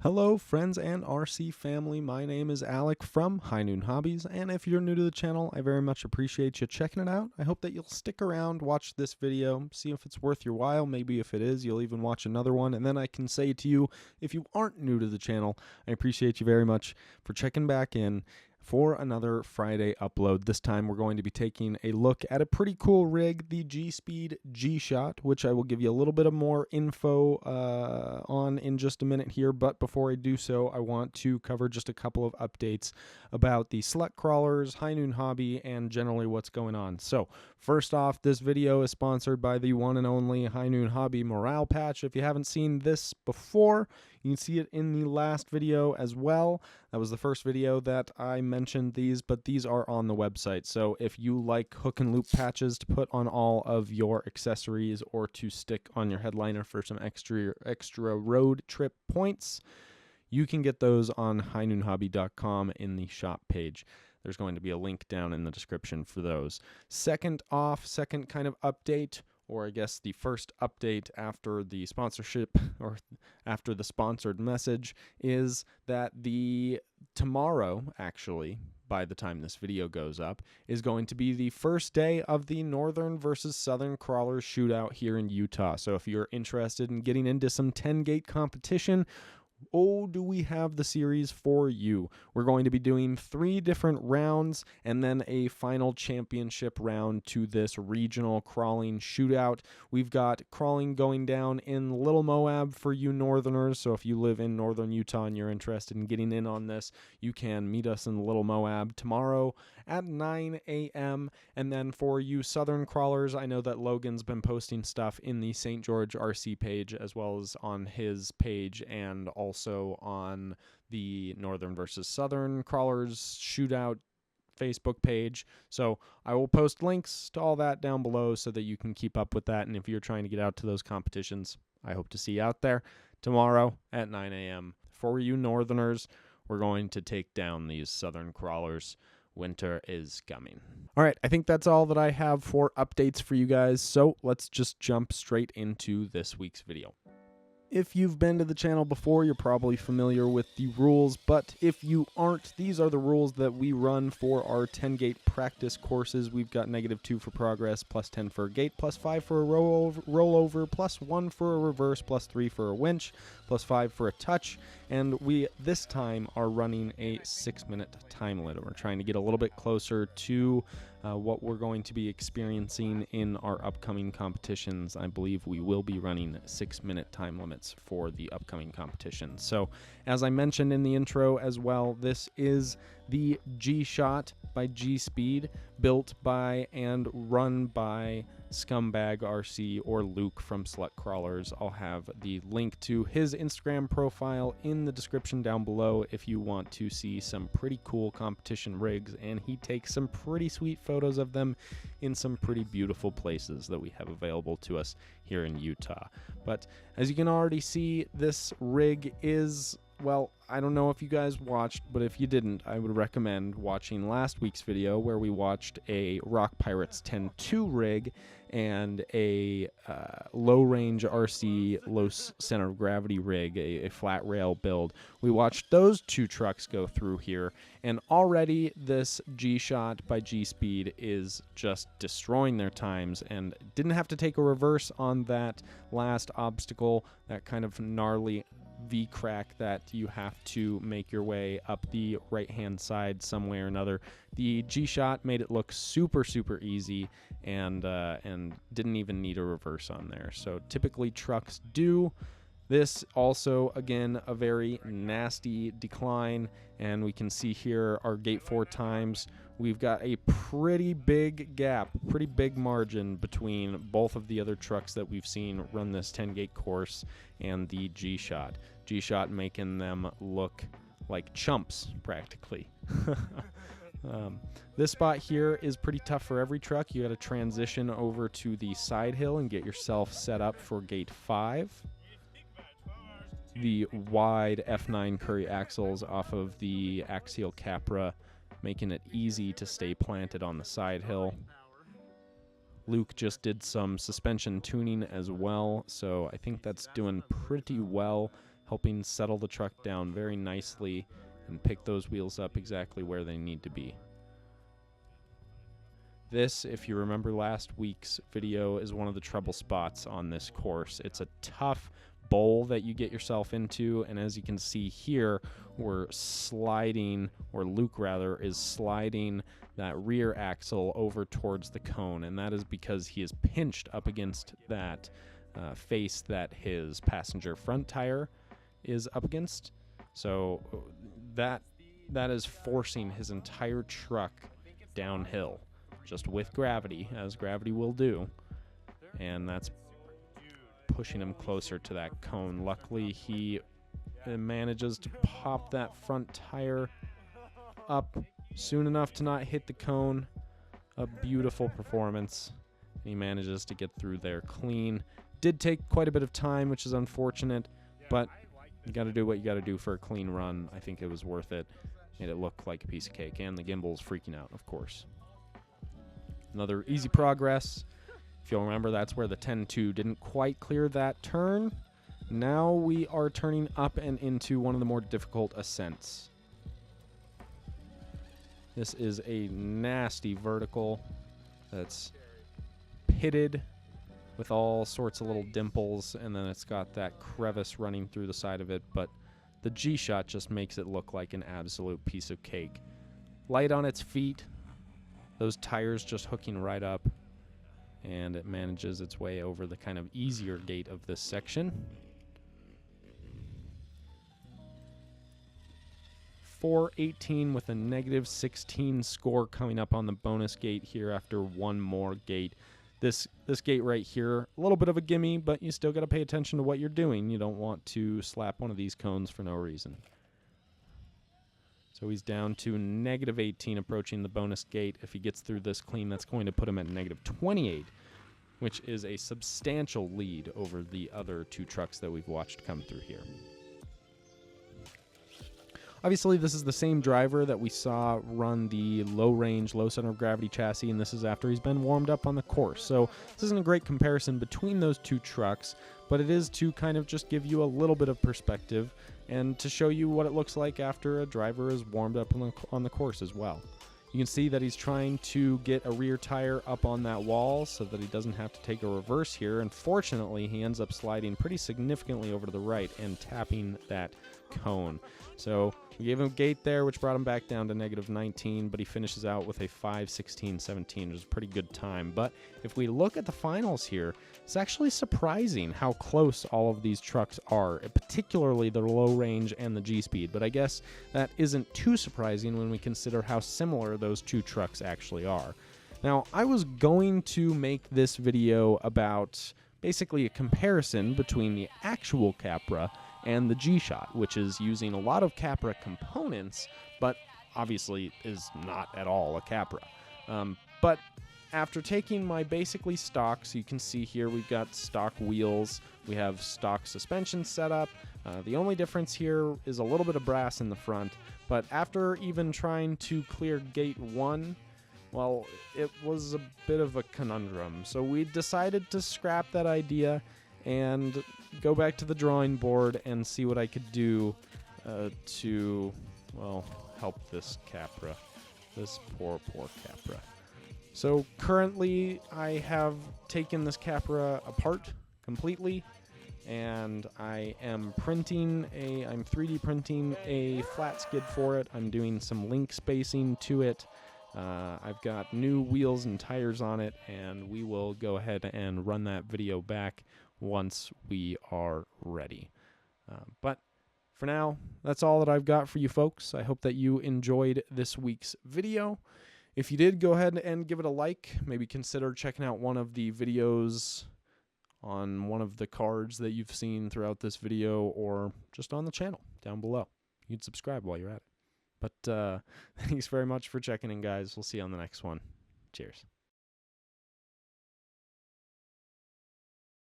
Hello friends and RC family, my name is Alec from High Noon Hobbies, and if you're new to the channel, I very much appreciate you checking it out. I hope that you'll stick around, watch this video, see if it's worth your while. Maybe if it is, you'll even watch another one, and then I can say to you, if you aren't new to the channel, I appreciate you very much for checking back in for another Friday upload. This time we're going to be taking a look at a pretty cool rig, the G-Speed G-Shot, which I will give you a little bit of more info on in just a minute here. But before I do so, I want to cover just a couple of updates about the Select Crawlers, High Noon Hobby, and generally what's going on. So first off, this video is sponsored by the one and only High Noon Hobby morale patch. If you haven't seen this before, you can see it in the last video as well. That was the first video that I mentioned these, but these are on the website. So if you like hook and loop patches to put on all of your accessories or to stick on your headliner for some extra road trip points, you can get those on highnoonhobby.com in the shop page. There's going to be a link down in the description for those. Second kind of update, or I guess the first update after the sponsorship or after the sponsored message, is that tomorrow, actually, by the time this video goes up, is going to be the first day of the Northern versus Southern Crawlers shootout here in Utah. So if you're interested in getting into some 10-gate competition, oh, do we have the series for you. We're going to be doing 3 different rounds and then a final championship round to this regional crawling shootout. We've got crawling going down in Little Moab for you northerners, so if you live in northern Utah and you're interested in getting in on this, you can meet us in Little Moab tomorrow at 9 a.m. And then for you southern crawlers, I know that Logan's been posting stuff in the ScumbagRC page as well as on his page and also on the Northern versus Southern Crawlers Shootout Facebook page. So I will post links to all that down below so that you can keep up with that. And if you're trying to get out to those competitions, I hope to see you out there tomorrow at 9 a.m. For you Northerners, we're going to take down these Southern Crawlers. Winter is coming. All right, I think that's all that I have for updates for you guys. So let's just jump straight into this week's video. If you've been to the channel before, you're probably familiar with the rules, but if you aren't, these are the rules that we run for our 10-gate practice courses. We've got -2 for progress, +10 for a gate, +5 for a rollover, +1 for a reverse, +3 for a winch, +5 for a touch, and we this time are running a 6-minute time limit. We're trying to get a little bit closer to what we're going to be experiencing in our upcoming competitions. I believe we will be running 6-minute time limits for the upcoming competition. So as I mentioned in the intro as well, this is the G-Shot by G-Speed, built by and run by ScumbagRC or Luke from Select Crawlers. I'll have the link to his Instagram profile in the description down below if you want to see some pretty cool competition rigs, and he takes some pretty sweet photos of them in some pretty beautiful places that we have available to us here in Utah. But as you can already see, this rig is, well, I don't know if you guys watched, but if you didn't, I would recommend watching last week's video where we watched a Rock Pirates 10-2 rig and a low-range RC, low center of gravity rig, a flat rail build. We watched those 2 trucks go through here, and already this G-Shot by G-Speed is just destroying their times, and didn't have to take a reverse on that last obstacle, that kind of gnarly V-crack that you have to make your way up the right-hand side some way or another. The G-Shot made it look super easy and didn't even need a reverse on there. So typically trucks do. This also, again, a very nasty decline, and we can see here our gate 4 times. We've got a pretty big gap, pretty big margin between both of the other trucks that we've seen run this 10-gate course and the G-Shot. G-Shot making them look like chumps, practically. This spot here is pretty tough for every truck. You got to transition over to the side hill and get yourself set up for gate 5. The wide F9 Currie axles off of the Axial Capra, making it easy to stay planted on the side hill. Luke just did some suspension tuning as well, so I think that's doing pretty well, helping settle the truck down very nicely and pick those wheels up exactly where they need to be. This, if you remember last week's video, is one of the trouble spots on this course. It's a tough bowl that you get yourself into, and as you can see here, we're sliding, or Luke rather, is sliding that rear axle over towards the cone, and that is because he is pinched up against that face that his passenger front tire is up against. So that is forcing his entire truck downhill, just with gravity, as gravity will do, and that's pushing him closer to that cone. Luckily, he manages to pop that front tire up soon enough to not hit the cone. A beautiful performance. He manages to get through there clean. Did take quite a bit of time, which is unfortunate, but you got to do what you got to do for a clean run. I think it was worth it. Made it look like a piece of cake, and the gimbal's freaking out, of course. Another easy progress. If you'll remember, that's where the 10-2 didn't quite clear that turn. Now we are turning up and into one of the more difficult ascents. This is a nasty vertical that's pitted with all sorts of little dimples, and then it's got that crevice running through the side of it, but the G-Shot just makes it look like an absolute piece of cake. Light on its feet, those tires just hooking right up, and it manages its way over the kind of easier gate of this section. 418 with a -16 score coming up on the bonus gate here after one more gate. This gate right here, a little bit of a gimme, but you still got to pay attention to what you're doing. You don't want to slap one of these cones for no reason. So he's down to -18 approaching the bonus gate. If he gets through this clean, that's going to put him at -28, which is a substantial lead over the other two trucks that we've watched come through here. Obviously, this is the same driver that we saw run the low-range, low center of gravity chassis, and this is after he's been warmed up on the course. So this isn't a great comparison between those two trucks, but it is to kind of just give you a little bit of perspective and to show you what it looks like after a driver is warmed up on the course as well. You can see that he's trying to get a rear tire up on that wall so that he doesn't have to take a reverse here. Unfortunately, he ends up sliding pretty significantly over to the right and tapping that cone. So we gave him a gate there, which brought him back down to -19, but he finishes out with a 5:16.17, which is a pretty good time. But if we look at the finals here, it's actually surprising how close all of these trucks are, particularly the low range and the G-Speed. But I guess that isn't too surprising when we consider how similar those two trucks actually are. Now, I was going to make this video about basically a comparison between the actual Capra and the G-Shot, which is using a lot of Capra components, but obviously is not at all a Capra. But after taking my basically stock, so you can see here we've got stock wheels, we have stock suspension setup. The only difference here is a little bit of brass in the front, but after even trying to clear gate 1, well, it was a bit of a conundrum. So we decided to scrap that idea and go back to the drawing board and see what I could do to, well, help this Capra, this poor Capra. So currently I have taken this Capra apart completely, and I am I'm 3D printing a flat skid for it. I'm doing some link spacing to it. I've got new wheels and tires on it, and we will go ahead and run that video back once we are ready. But for now, that's all that I've got for you folks. I hope that you enjoyed this week's video. If you did, go ahead and give it a like. Maybe consider checking out one of the videos on one of the cards that you've seen throughout this video, or just on the channel down below. You'd subscribe while you're at it. But thanks very much for checking in, guys. We'll see you on the next one. Cheers.